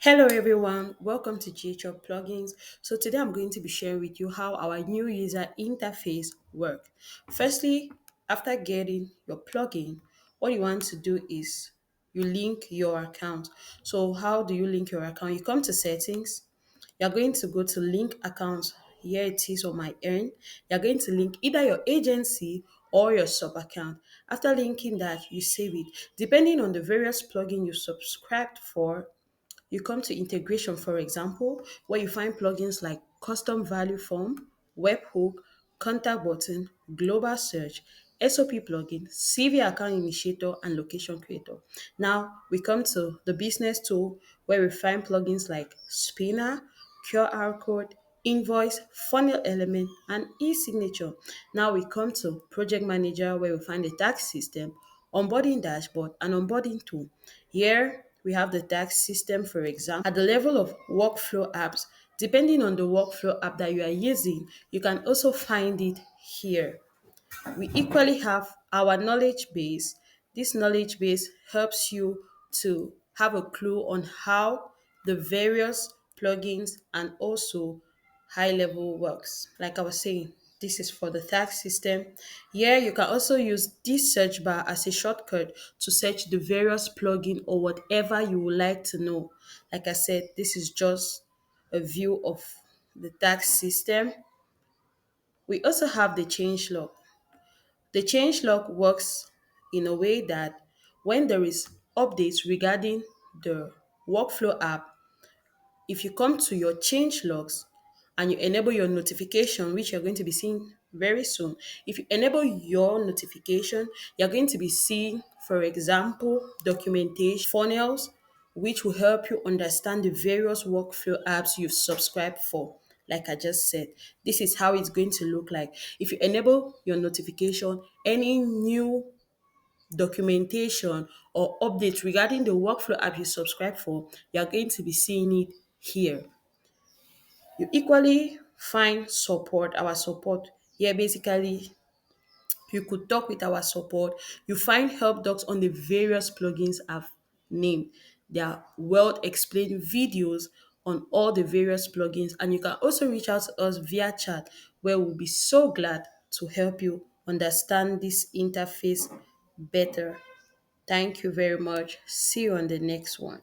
Hello everyone, welcome to GHL Plugins. So today I'm going to be sharing with you how our new user interface work. Firstly, after getting your plugin, what you want to do is you link your account. So how do you link your account? You come to settings, you're going to go to link accounts. Here it is on my end. You're going to link either your agency or your sub account. After linking that, you save it. Depending on the various plugin you subscribed for, you come to integration, for example, where you find plugins like custom value form, webhook, contact button, global search, SOP plugin, CV account initiator, and location creator. Now we come to the business tool where we find plugins like spinner, QR code, invoice, funnel element, and e-signature. Now we come to project manager where we find the tax system, onboarding dashboard, and onboarding tool. Here we have the tax system, for example. At the level of workflow apps, depending on the workflow app that you are using, you can also find it here. We equally have our knowledge base. This knowledge base helps you to have a clue on how the various plugins and also high level works. Like I was saying, this is for the tax system. Here, you can also use this search bar as a shortcut to search the various plugin or whatever you would like to know. Like I said, this is just a view of the tax system. We also have the change log. The changelog works in a way that when there is updates regarding the workflow app, if you come to your change logs and you enable your notification, which you're going to be seeing very soon, if you enable your notification, you're going to be seeing, for example, documentation, funnels, which will help you understand the various workflow apps you've subscribed for. Like I just said, this is how it's going to look like. If you enable your notification, any new documentation or updates regarding the workflow app you subscribe for, you're going to be seeing it here. You equally find support, our support. Here, basically, you could talk with our support. You find help docs on the various plugins I've named. There are well explained videos on all the various plugins, and you can also reach out to us via chat where we'll be so glad to help you understand this interface better. Thank you very much. See you on the next one.